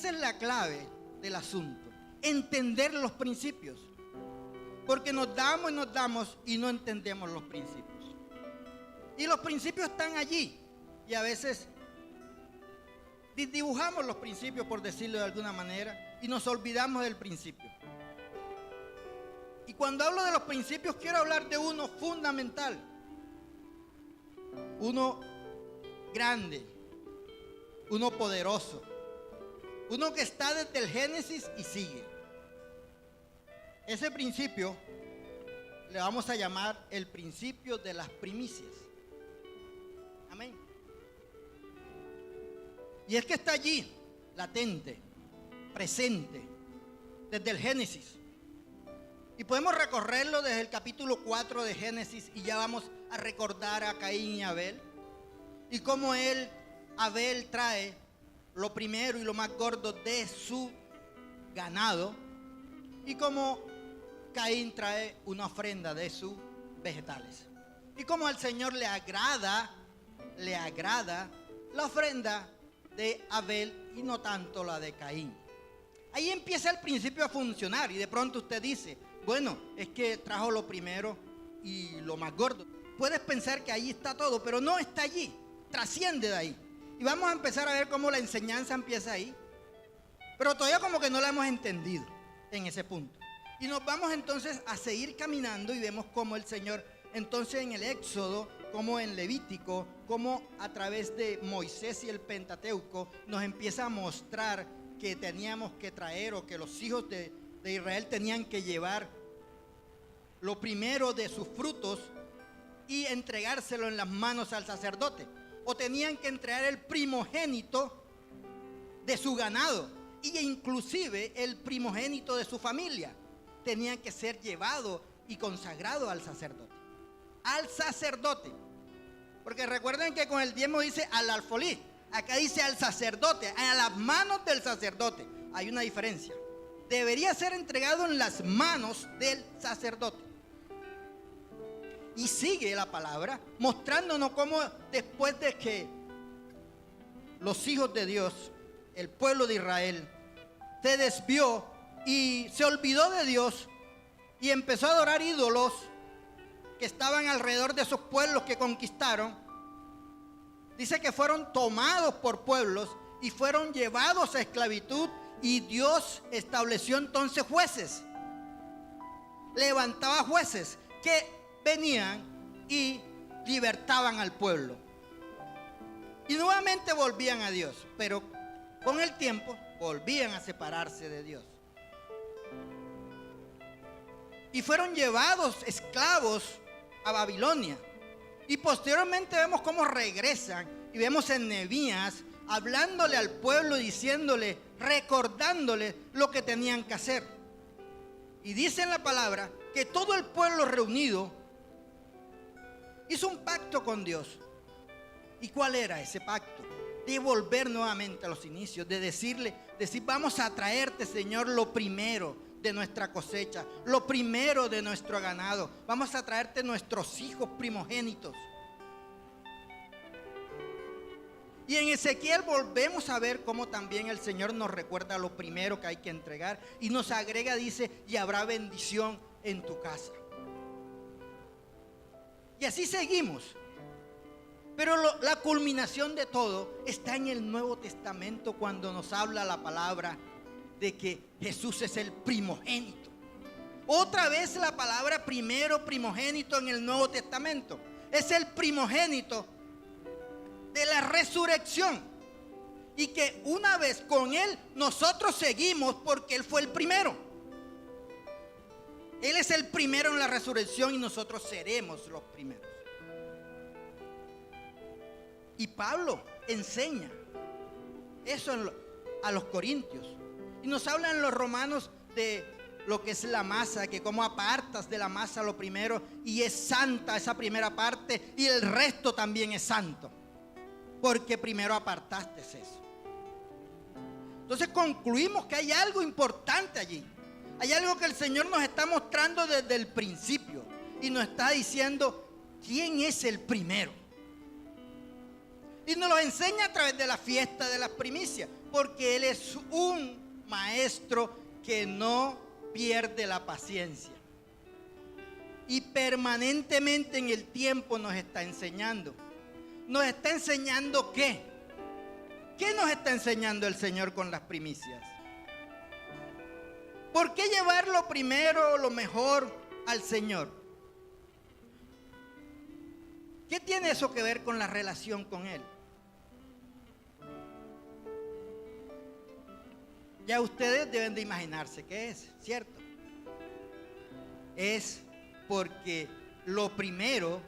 esa es la clave del asunto, entender los principios. Porque nos damos y no entendemos los principios. Y los principios están allí. Y a veces dibujamos los principios, por decirlo de alguna manera, y nos olvidamos del principio. Y cuando hablo de los principios, quiero hablar de uno fundamental. Uno grande. Uno poderoso. Uno que está desde el Génesis y sigue. Ese principio le vamos a llamar el principio de las primicias. Amén. Y es que está allí, latente, presente, desde el Génesis. Y podemos recorrerlo desde el capítulo 4 de Génesis y ya vamos a recordar a Caín y Abel. Y cómo Abel trae lo primero y lo más gordo de su ganado. Y cómo Caín trae una ofrenda de sus vegetales. Y cómo al Señor le agrada la ofrenda de Abel y no tanto la de Caín. Ahí empieza el principio a funcionar y de pronto usted dice, bueno, es que trajo lo primero y lo más gordo. Puedes pensar que ahí está todo, pero no está allí, trasciende de ahí. Y vamos a empezar a ver cómo la enseñanza empieza ahí. Pero todavía como que no la hemos entendido en ese punto. Y nos vamos entonces a seguir caminando y vemos cómo el Señor, entonces en el Éxodo, como en Levítico, como a través de Moisés y el Pentateuco, nos empieza a mostrar que teníamos que traer o que los hijos de Israel tenían que llevar lo primero de sus frutos y entregárselo en las manos al sacerdote. O tenían que entregar el primogénito de su ganado e inclusive el primogénito de su familia. Tenían que ser llevado y consagrado al sacerdote. Al sacerdote. Porque recuerden que con el diezmo dice al alfolí. Acá dice al sacerdote, a las manos del sacerdote. Hay una diferencia. Debería ser entregado en las manos del sacerdote. Y sigue la palabra mostrándonos cómo después de que los hijos de Dios, el pueblo de Israel, se desvió y se olvidó de Dios y empezó a adorar ídolos que estaban alrededor de esos pueblos que conquistaron. Dice que fueron tomados por pueblos y fueron llevados a esclavitud y Dios estableció entonces jueces. Levantaba jueces que venían y libertaban al pueblo. Y nuevamente volvían a Dios, pero con el tiempo volvían a separarse de Dios. Y fueron llevados esclavos a Babilonia. Y posteriormente vemos cómo regresan y vemos en Nehemías hablándole al pueblo, diciéndole, recordándole lo que tenían que hacer. Y dice en la palabra que todo el pueblo reunido hizo un pacto con Dios. ¿Y cuál era ese pacto? De volver nuevamente a los inicios, de decir, vamos a traerte, Señor, lo primero de nuestra cosecha, lo primero de nuestro ganado. Vamos a traerte nuestros hijos primogénitos. Y en Ezequiel volvemos a ver cómo también el Señor nos recuerda lo primero que hay que entregar y nos agrega, dice, y habrá bendición en tu casa. Y así seguimos. Pero la culminación de todo está en el Nuevo Testamento cuando nos habla la palabra de que Jesús es el primogénito. Otra vez la palabra primogénito en el Nuevo Testamento. Es el primogénito de la resurrección. Y que una vez con Él nosotros seguimos porque Él fue el primero. Él es el primero en la resurrección y nosotros seremos los primeros. Y Pablo enseña eso a los corintios. Y nos habla en los romanos de lo que es la masa, que cómo apartas de la masa lo primero y es santa esa primera parte y el resto también es santo. Porque primero apartaste eso. Entonces concluimos que hay algo importante allí. Hay algo que el Señor nos está mostrando desde el principio. Y nos está diciendo quién es el primero. Y nos lo enseña a través de la fiesta de las primicias, porque Él es un maestro que no pierde la paciencia. Y permanentemente en el tiempo nos está enseñando. ¿Nos está enseñando qué? ¿Qué nos está enseñando el Señor con las primicias? ¿Por qué llevar lo primero, lo mejor al Señor? ¿Qué tiene eso que ver con la relación con Él? Ya ustedes deben de imaginarse qué es, ¿cierto? Es porque lo primero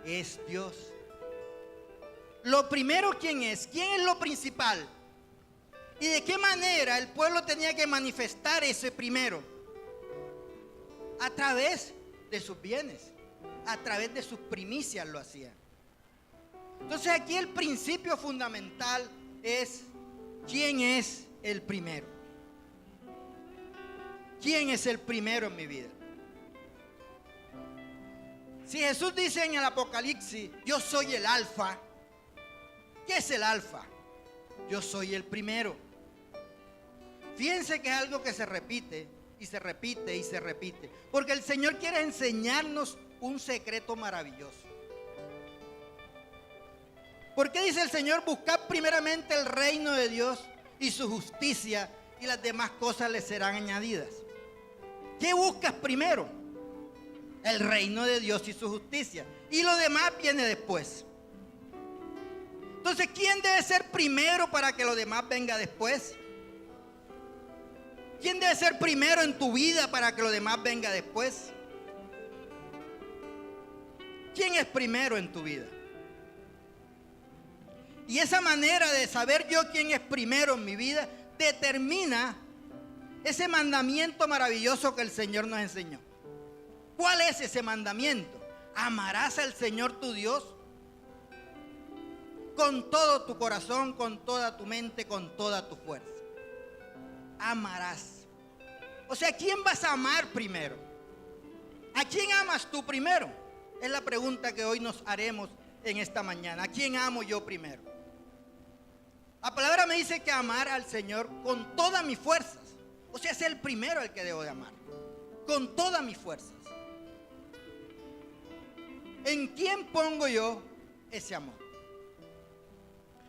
es Dios. Lo primero, ¿quién es? ¿Quién es lo principal? ¿Y de qué manera el pueblo tenía que manifestar ese primero? A través de sus bienes, a través de sus primicias lo hacían. Entonces aquí el principio fundamental es: ¿quién es el primero? ¿Quién es el primero en mi vida? Si Jesús dice en el Apocalipsis: yo soy el alfa. ¿Qué es el alfa? Yo soy el primero. Fíjense que es algo que se repite y se repite y se repite, porque el Señor quiere enseñarnos un secreto maravilloso. ¿Por qué dice el Señor: buscad primeramente el reino de Dios y su justicia, y las demás cosas les serán añadidas? ¿Qué buscas primero? El reino de Dios y su justicia, y lo demás viene después. Entonces, ¿quién debe ser primero para que lo demás venga después? ¿Quién debe ser primero en tu vida para que lo demás venga después? ¿Quién es primero en tu vida? Y esa manera de saber yo quién es primero en mi vida determina ese mandamiento maravilloso que el Señor nos enseñó. ¿Cuál es ese mandamiento? Amarás al Señor tu Dios con todo tu corazón, con toda tu mente, con toda tu fuerza. Amarás. O sea, ¿a quién vas a amar primero? ¿A quién amas tú primero? Es la pregunta que hoy nos haremos en esta mañana. ¿A quién amo yo primero? La palabra me dice que amar al Señor con todas mis fuerzas. O sea, es el primero al que debo de amar. Con todas mis fuerzas. ¿En quién pongo yo ese amor?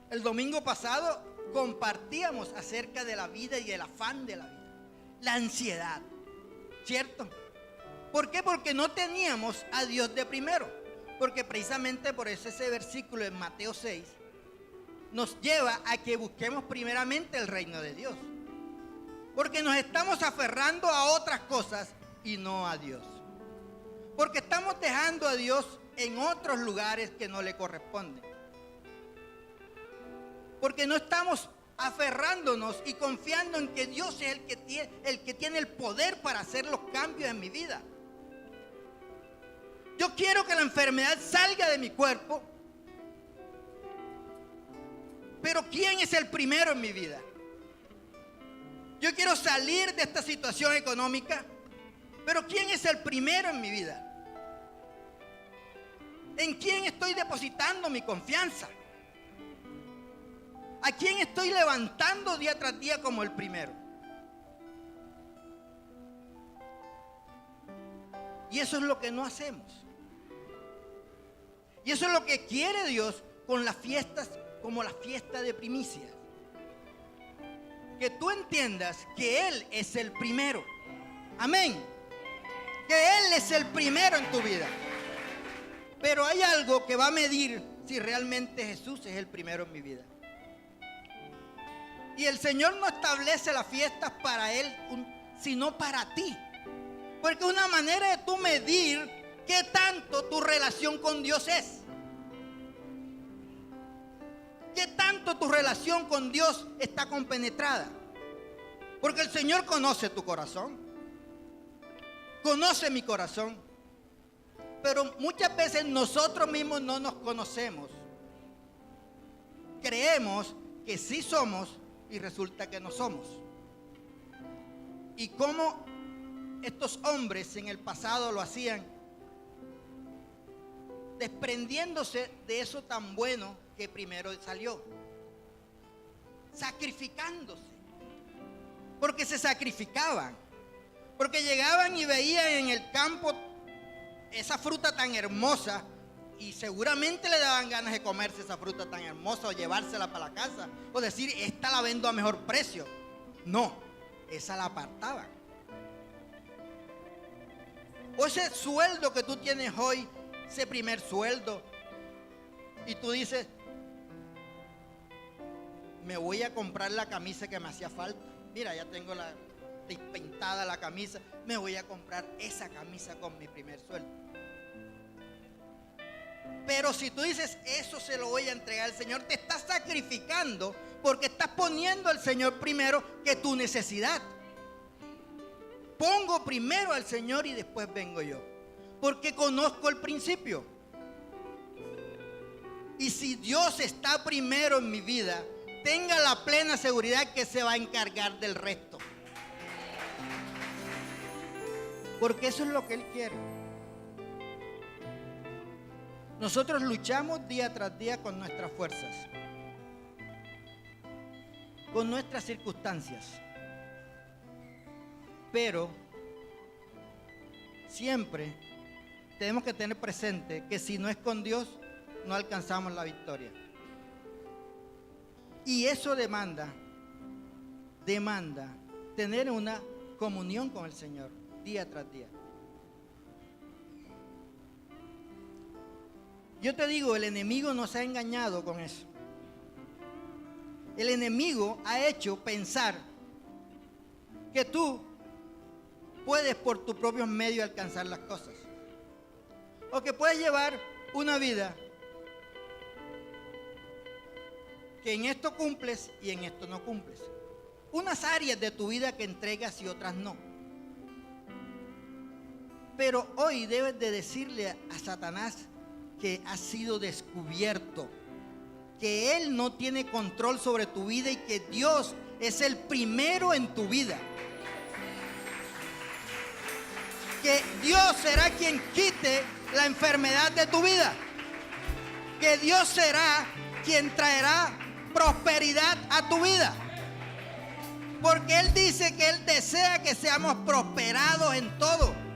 El domingo pasado compartíamos acerca de la vida y el afán de la vida. La ansiedad, ¿cierto? ¿Por qué? Porque no teníamos a Dios de primero. Porque precisamente por eso ese versículo en Mateo 6 nos lleva a que busquemos primeramente el reino de Dios. Porque nos estamos aferrando a otras cosas y no a Dios. Porque estamos dejando a Dios en otros lugares que no le corresponden. Porque no estamos aferrándonos y confiando en que Dios es el que tiene el poder para hacer los cambios en mi vida. Yo quiero que la enfermedad salga de mi cuerpo, pero ¿quién es el primero en mi vida? Yo quiero salir de esta situación económica, pero ¿quién es el primero en mi vida? ¿En quién estoy depositando mi confianza? ¿A quién estoy levantando día tras día como el primero? Y eso es lo que no hacemos. Y eso es lo que quiere Dios con las fiestas, como la fiesta de primicias. Que tú entiendas que Él es el primero. Amén. Que Él es el primero en tu vida. Pero hay algo que va a medir si realmente Jesús es el primero en mi vida. Y el Señor no establece las fiestas para Él, sino para ti. Porque es una manera de tú medir qué tanto tu relación con Dios es. Qué tanto tu relación con Dios está compenetrada. Porque el Señor conoce tu corazón. Conoce mi corazón. Pero muchas veces nosotros mismos no nos conocemos. Creemos que sí somos y resulta que no somos. Y cómo estos hombres en el pasado lo hacían, desprendiéndose de eso tan bueno que primero salió, sacrificándose, porque se sacrificaban, porque llegaban y veían en el campo esa fruta tan hermosa y seguramente le daban ganas de comerse esa fruta tan hermosa o llevársela para la casa o decir, esta la vendo a mejor precio. No, esa la apartaban. O ese sueldo que tú tienes hoy, ese primer sueldo, y tú dices, me voy a comprar la camisa que me hacía falta. Mira, ya tengo pintada la camisa, me voy a comprar esa camisa con mi primer sueldo. Pero si tú dices, eso se lo voy a entregar al Señor, te estás sacrificando porque estás poniendo al Señor primero que tu necesidad. Pongo primero al Señor y después vengo yo, porque conozco el principio. Y si Dios está primero en mi vida, tenga la plena seguridad que se va a encargar del resto. Porque eso es lo que Él quiere. Nosotros luchamos día tras día con nuestras fuerzas, con nuestras circunstancias. Pero siempre tenemos que tener presente que si no es con Dios, no alcanzamos la victoria. Y eso demanda tener una comunión con el Señor día tras día. Yo te digo, el enemigo nos ha engañado con eso. El enemigo ha hecho pensar que tú puedes por tus propios medios alcanzar las cosas. O que puedes llevar una vida que en esto cumples y en esto no cumples. Unas áreas de tu vida que entregas y otras no. Pero hoy debes de decirle a Satanás que ha sido descubierto, que él no tiene control sobre tu vida y que Dios es el primero en tu vida. Que Dios será quien quite la enfermedad de tu vida. Que Dios será quien traerá prosperidad a tu vida. Porque Él dice que Él desea que seamos prosperados en todo.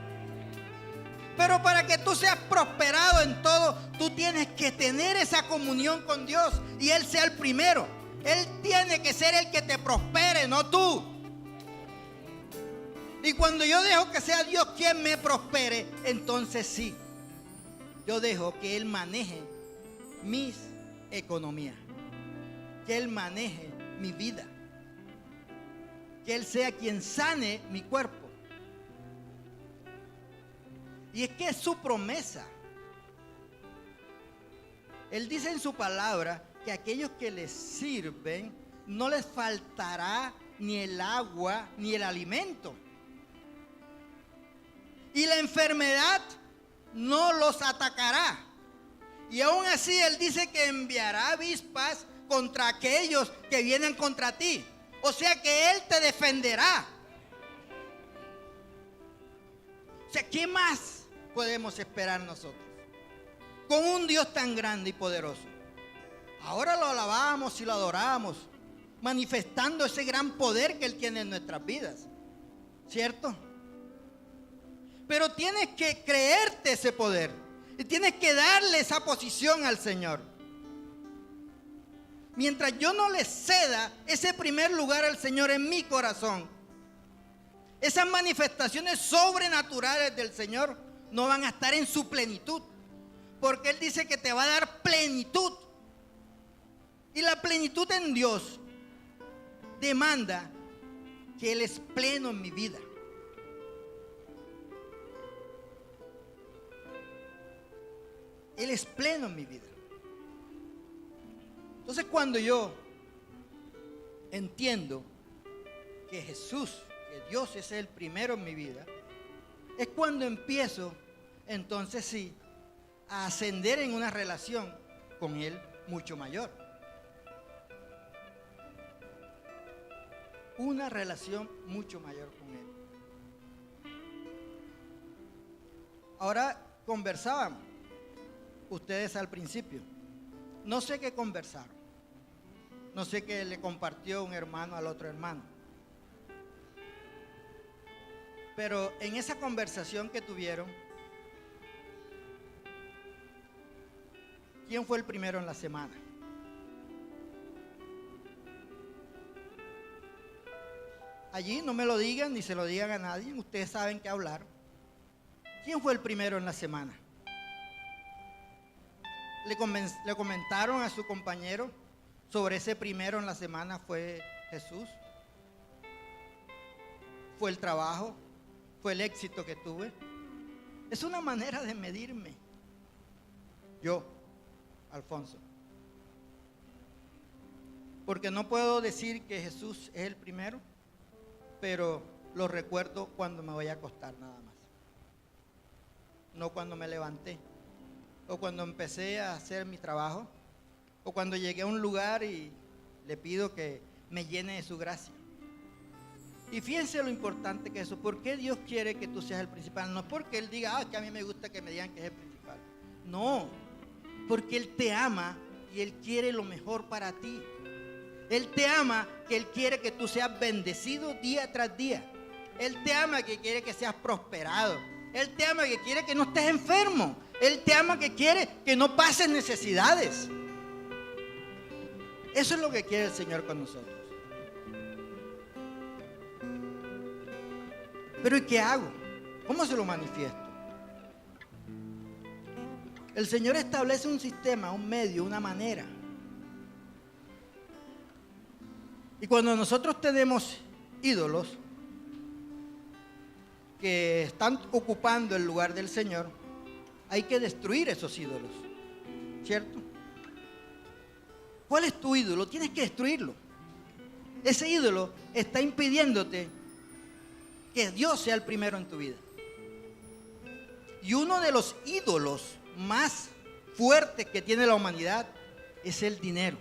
Pero para que tú seas prosperado en todo, tú tienes que tener esa comunión con Dios y Él sea el primero. Él tiene que ser el que te prospere, no tú. Y cuando yo dejo que sea Dios quien me prospere, entonces sí, yo dejo que Él maneje mis economías, que Él maneje mi vida, que Él sea quien sane mi cuerpo. Y es que es su promesa. Él dice en su palabra que a aquellos que les sirven no les faltará ni el agua ni el alimento. Y la enfermedad no los atacará. Y aún así Él dice que enviará avispas contra aquellos que vienen contra ti. O sea que Él te defenderá. O sea, ¿qué más podemos esperar nosotros con un Dios tan grande y poderoso? Ahora lo alabamos y lo adoramos, manifestando ese gran poder que Él tiene en nuestras vidas, ¿cierto? Pero tienes que creerte ese poder y tienes que darle esa posición al Señor. Mientras yo no le ceda ese primer lugar al Señor en mi corazón, esas manifestaciones sobrenaturales del Señor no van a estar en su plenitud, porque Él dice que te va a dar plenitud. Y la plenitud en Dios demanda que Él es pleno en mi vida. Él es pleno en mi vida. Entonces, cuando yo entiendo que Jesús, que Dios es el primero en mi vida, es cuando empiezo, entonces sí, a ascender en una relación con Él mucho mayor. Una relación mucho mayor con Él. Ahora conversábamos, ustedes al principio, No sé qué conversaron. No sé qué le compartió un hermano al otro hermano. Pero en esa conversación que tuvieron, ¿quién fue el primero en la semana? Allí no me lo digan ni se lo digan a nadie. Ustedes saben qué hablar. ¿Quién fue el primero en la semana? Le comentaron a su compañero sobre ese primero en la semana. Fue Jesús. Fue el trabajo. Fue el éxito que tuve. Es una manera de medirme. Yo, Alfonso. Porque no puedo decir que Jesús es el primero, pero lo recuerdo cuando me voy a acostar nada más. No cuando me levanté, o cuando empecé a hacer mi trabajo, o cuando llegué a un lugar y le pido que me llene de su gracia. Y fíjense lo importante que es eso. ¿Por qué Dios quiere que tú seas el principal? No porque Él diga, que a mí me gusta que me digan que es el principal. No, porque Él te ama y Él quiere lo mejor para ti. Él te ama, que Él quiere que tú seas bendecido día tras día. Él te ama, que quiere que seas prosperado. Él te ama, que quiere que no estés enfermo. Él te ama, que quiere que no pases necesidades. Eso es lo que quiere el Señor con nosotros. Pero ¿y qué hago? ¿Cómo se lo manifiesto? El Señor establece un sistema, un medio, una manera. Y cuando nosotros tenemos ídolos que están ocupando el lugar del Señor, hay que destruir esos ídolos, ¿cierto? ¿Cuál es tu ídolo? Tienes que destruirlo. Ese ídolo está impidiéndote que Dios sea el primero en tu vida. Y uno de los ídolos más fuertes que tiene la humanidad es el dinero.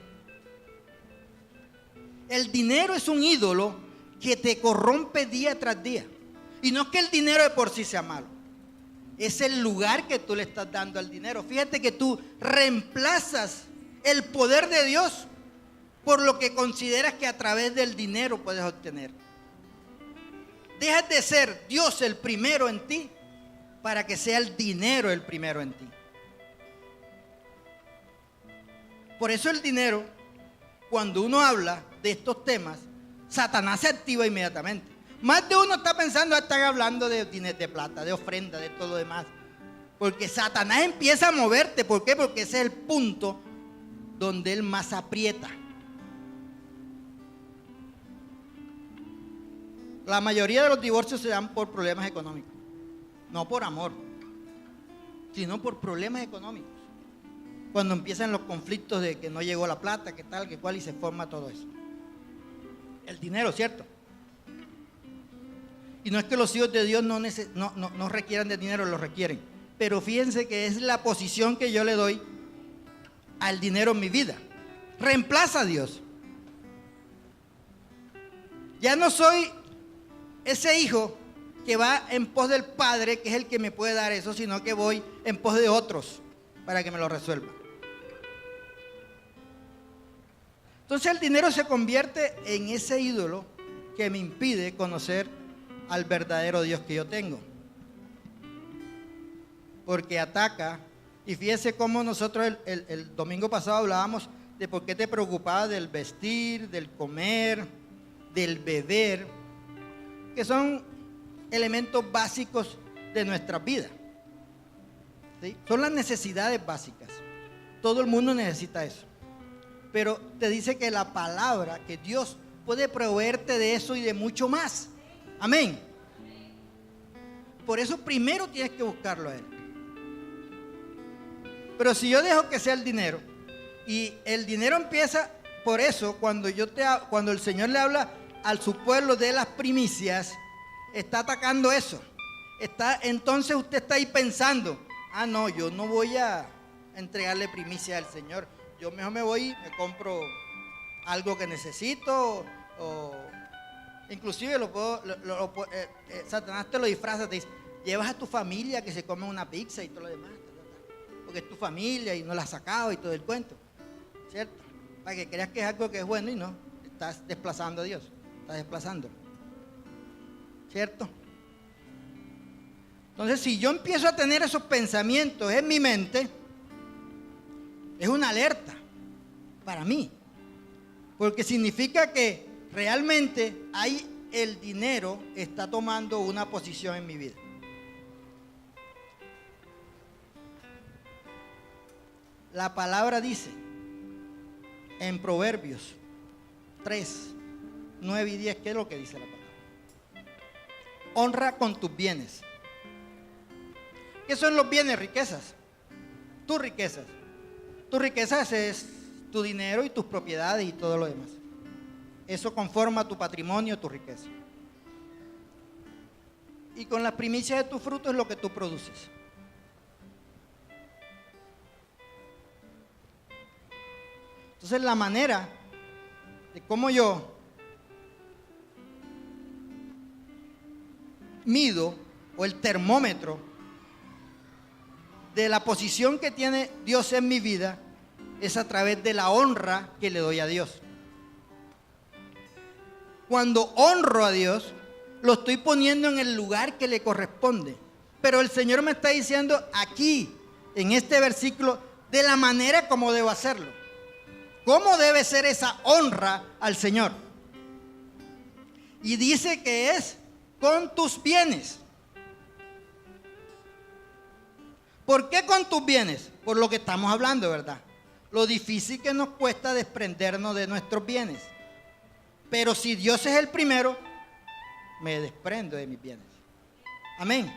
El dinero es un ídolo que te corrompe día tras día. Y no es que el dinero de por sí sea malo. Es el lugar que tú le estás dando al dinero. Fíjate que tú reemplazas el poder de Dios por lo que consideras que a través del dinero puedes obtener. Dejas de ser Dios el primero en ti para que sea el dinero el primero en ti. Por eso el dinero, cuando uno habla de estos temas, Satanás se activa inmediatamente. Más de uno está pensando, están hablando de dinero, de plata, de ofrenda, de todo lo demás. Porque Satanás empieza a moverte. ¿Por qué? Porque ese es el punto donde él más aprieta. La mayoría de los divorcios se dan por problemas económicos. No por amor, sino por problemas económicos. Cuando empiezan los conflictos de que no llegó la plata, que tal, que cual, y se forma todo eso. El dinero, ¿cierto? Y no es que los hijos de Dios no requieran de dinero, lo requieren. Pero fíjense que es la posición que yo le doy al dinero en mi vida. Reemplaza a Dios. Ya no soy ese hijo que va en pos del Padre, que es el que me puede dar eso, sino que voy en pos de otros para que me lo resuelvan. Entonces el dinero se convierte en ese ídolo que me impide conocer al verdadero Dios que yo tengo. Porque ataca. Y fíjese cómo nosotros el domingo pasado hablábamos de por qué te preocupabas del vestir, del comer, del beber, que son elementos básicos de nuestra vida. ¿Sí? Son las necesidades básicas. Todo el mundo necesita eso. Pero te dice que la palabra, que Dios puede proveerte de eso y de mucho más. Amén. Por eso primero tienes que buscarlo a Él. Pero si yo dejo que sea el dinero, y el dinero empieza, por eso cuando el Señor le habla a su pueblo de las primicias, está atacando eso. Entonces usted está ahí pensando, no, yo no voy a entregarle primicia al Señor. Yo mejor me voy y me compro algo que necesito, o inclusive Satanás te lo disfraza, te dice, llevas a tu familia que se come una pizza y todo lo demás, porque es tu familia y no la has sacado y todo el cuento. ¿cierto? Para que creas que es algo que es bueno y no, estás desplazando a Dios, estás desplazándolo, ¿cierto? Entonces, si yo empiezo a tener esos pensamientos en mi mente, es una alerta para mí, porque significa que realmente el dinero está tomando una posición en mi vida. La palabra dice en Proverbios 3, 9 y 10, ¿qué es lo que dice la palabra? Honra con tus bienes. ¿Qué son los bienes? Riquezas. Tus riquezas. Tus riquezas es tu dinero y tus propiedades y todo lo demás. Eso conforma tu patrimonio, tu riqueza. Y con las primicias de tu fruto es lo que tú produces. Entonces la manera de cómo yo mido, o el termómetro de la posición que tiene Dios en mi vida, es a través de la honra que le doy a Dios. Cuando honro a Dios, lo estoy poniendo en el lugar que le corresponde. Pero el Señor me está diciendo aquí, en este versículo, de la manera como debo hacerlo. ¿Cómo debe ser esa honra al Señor? Y dice que es con tus bienes. ¿Por qué con tus bienes? Por lo que estamos hablando, ¿verdad? Lo difícil que nos cuesta desprendernos de nuestros bienes. Pero si Dios es el primero, me desprendo de mis bienes. Amén.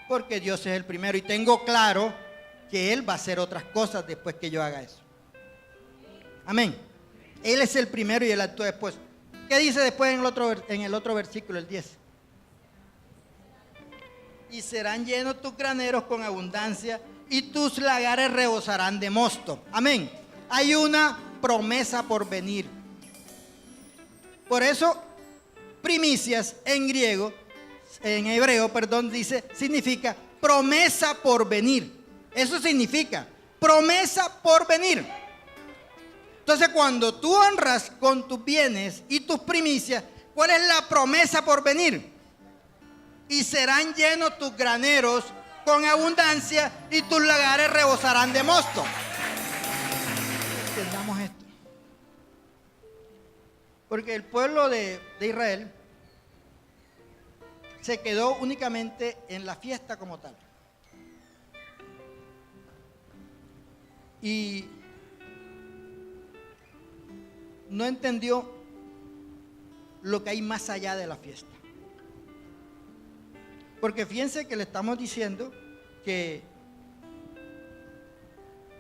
Porque Dios es el primero y tengo claro que Él va a hacer otras cosas después que yo haga eso. Amén. Él es el primero y Él actúa después. ¿Qué dice después en el otro versículo, el 10? Y serán llenos tus graneros con abundancia y tus lagares rebosarán de mosto. Amén. Hay una promesa por venir. Por eso, primicias en hebreo, significa promesa por venir. Eso significa promesa por venir. Entonces, cuando tú honras con tus bienes y tus primicias, ¿cuál es la promesa por venir? Y serán llenos tus graneros con abundancia y tus lagares rebosarán de mosto. Entendamos esto. Porque el pueblo de Israel se quedó únicamente en la fiesta como tal. Y no entendió lo que hay más allá de la fiesta. Porque fíjense que le estamos diciendo que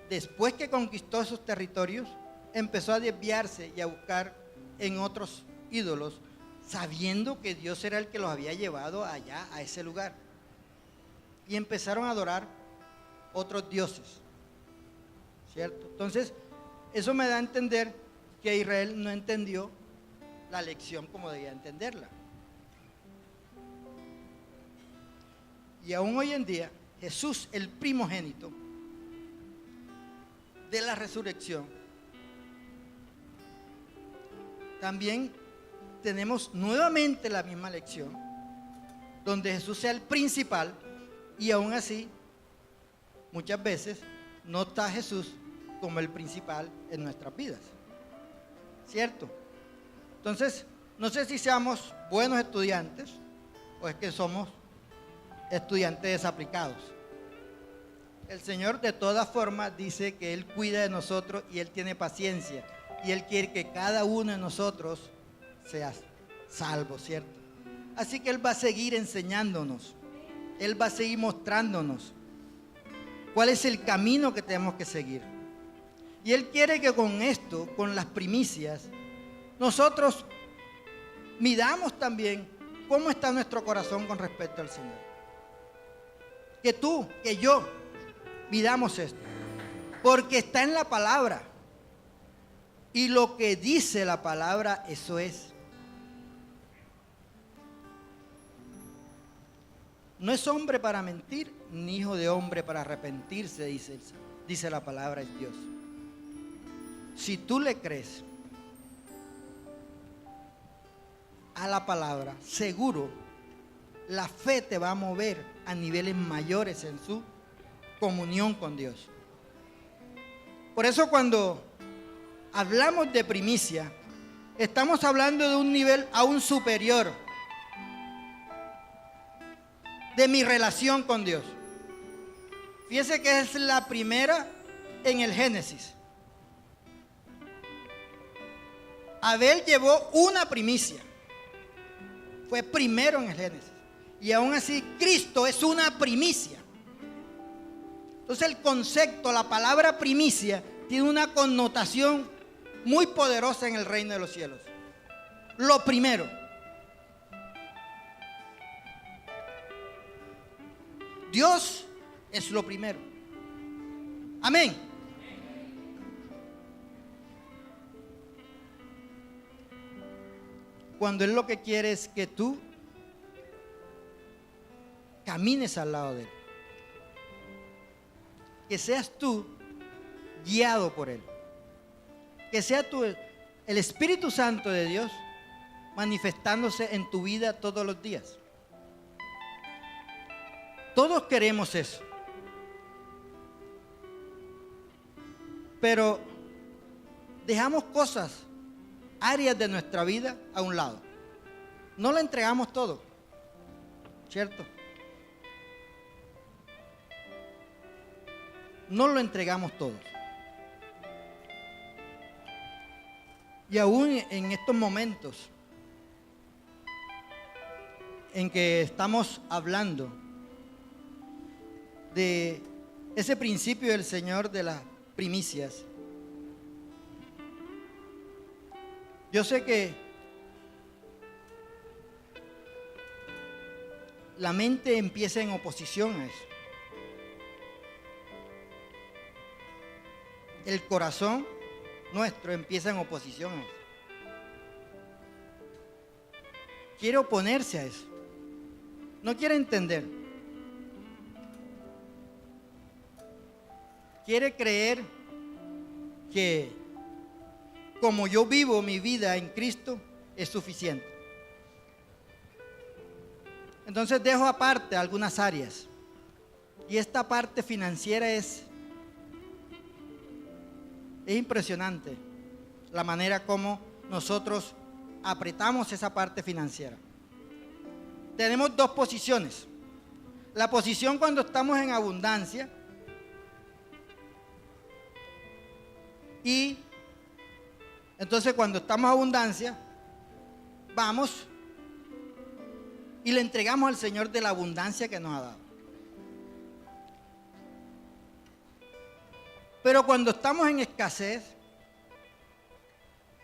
después que conquistó esos territorios, empezó a desviarse y a buscar en otros ídolos, sabiendo que Dios era el que los había llevado allá, a ese lugar. Y empezaron a adorar otros dioses, ¿cierto? Entonces, eso me da a entender que Israel no entendió la lección como debía entenderla. Y aún hoy en día, Jesús, el primogénito de la resurrección, también tenemos nuevamente la misma lección, donde Jesús sea el principal, y aún así, muchas veces, no está Jesús como el principal en nuestras vidas. ¿Cierto? Entonces, no sé si seamos buenos estudiantes o es que somos estudiantes desaplicados. El Señor de todas formas dice que Él cuida de nosotros y Él tiene paciencia y Él quiere que cada uno de nosotros sea salvo, ¿cierto? Así que Él va a seguir enseñándonos, Él va a seguir mostrándonos cuál es el camino que tenemos que seguir. Y Él quiere que con esto, con las primicias, nosotros midamos también cómo está nuestro corazón con respecto al Señor. Que tú, que yo, midamos esto. Porque está en la palabra. Y lo que dice la palabra, eso es. No es hombre para mentir, ni hijo de hombre para arrepentirse, dice la palabra, es Dios. si tú le crees a la palabra, seguro la fe te va a mover a niveles mayores en su comunión con Dios. Por eso cuando hablamos de primicia, estamos hablando de un nivel aún superior de mi relación con Dios. Fíjese que es la primera en el Génesis. Abel llevó una primicia. Fue primero en el Génesis. Y aún así, Cristo es una primicia. Entonces el concepto, la palabra primicia, tiene una connotación muy poderosa en el reino de los cielos. Lo primero. Dios es lo primero. Amén. Cuando Él lo que quiere es que tú camines al lado de Él. Que seas tú guiado por Él. Que sea tú el Espíritu Santo de Dios manifestándose en tu vida todos los días. Todos queremos eso. Pero dejamos cosas, áreas de nuestra vida a un lado. No le entregamos todo, ¿cierto? No lo entregamos todos. Y aún en estos momentos en que estamos hablando de ese principio del Señor de las primicias, yo sé que la mente empieza en oposición a eso. El corazón nuestro empieza en oposición a eso. Quiere oponerse a eso. No quiere entender. Quiere creer que como yo vivo mi vida en Cristo es suficiente. Entonces dejo aparte algunas áreas. Y esta parte financiera es impresionante la manera como nosotros apretamos esa parte financiera. Tenemos dos posiciones. La posición cuando estamos en abundancia y entonces cuando estamos en abundancia vamos y le entregamos al Señor de la abundancia que nos ha dado. Pero cuando estamos en escasez,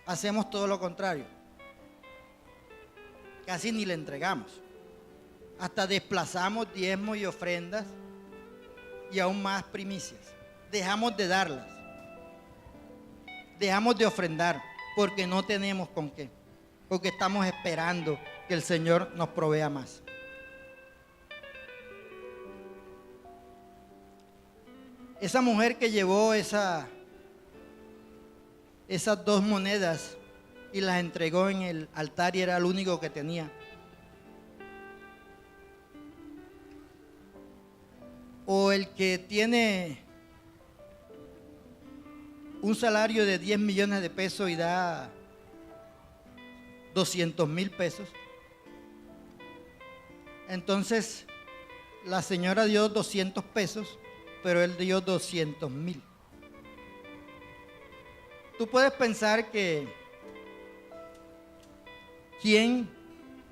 hacemos todo lo contrario. Casi ni le entregamos. Hasta desplazamos diezmos y ofrendas y aún más primicias. Dejamos de darlas. Dejamos de ofrendar porque no tenemos con qué. Porque estamos esperando que el Señor nos provea más. Esa mujer que llevó esas dos monedas y las entregó en el altar y era lo único que tenía. O el que tiene un salario de 10 millones de pesos y da 200,000 pesos. Entonces la señora dio 200 pesos, pero él dio 200,000. Tú puedes pensar que quién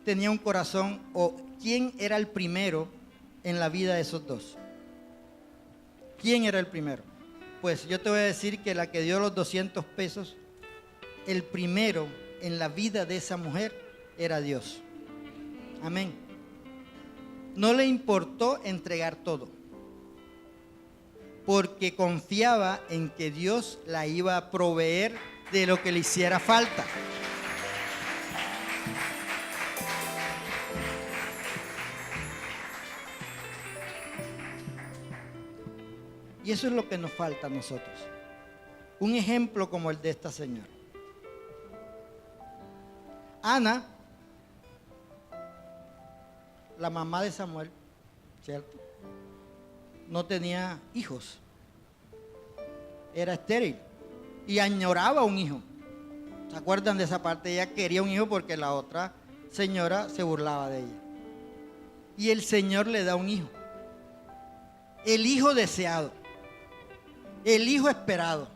tenía un corazón o quién era el primero en la vida de esos dos. ¿Quién era el primero? Pues yo te voy a decir que la que dio los 200 pesos, el primero en la vida de esa mujer era Dios. Amén. No le importó entregar todo, porque confiaba en que Dios la iba a proveer de lo que le hiciera falta. Y eso es lo que nos falta a nosotros. un ejemplo como el de esta señora. Ana, la mamá de Samuel, ¿cierto? No tenía hijos. Era estéril y añoraba un hijo. ¿Se acuerdan de esa parte? Ella quería un hijo porque la otra señora se burlaba de ella. Y el Señor le da un hijo. El hijo deseado. El hijo esperado.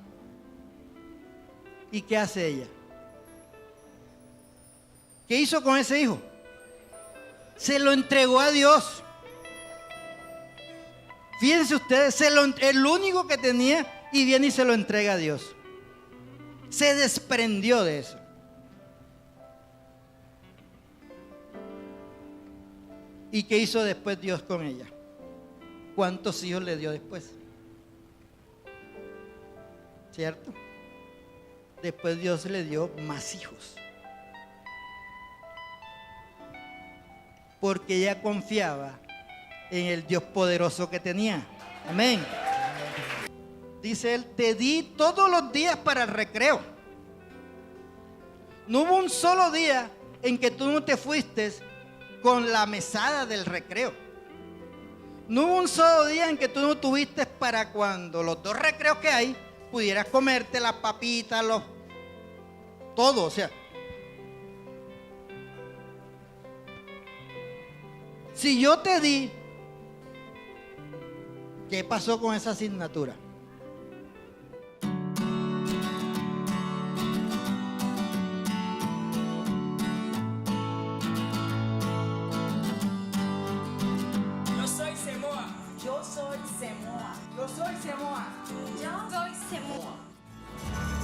¿Y qué hace ella? ¿Qué hizo con ese hijo? Se lo entregó a Dios. Fíjense ustedes, el único que tenía, y viene y se lo entrega a Dios. Se desprendió de eso. ¿Y qué hizo después Dios con ella? ¿Cuántos hijos le dio después? ¿Cierto? Después Dios le dio más hijos. Porque ella confiaba en el Dios poderoso que tenía. Amén. Dice él, te di todos los días para el recreo. No hubo un solo día en que tú no te fuiste con la mesada del recreo. No hubo un solo día en que tú no tuviste para cuando los 2 recreos que hay, pudieras comerte las papitas, todo, o sea. Si yo te di, ¿qué pasó con esa asignatura? Yo soy Semoa. Yo soy Semoa. Yo soy Semoa. Yo soy Semoa.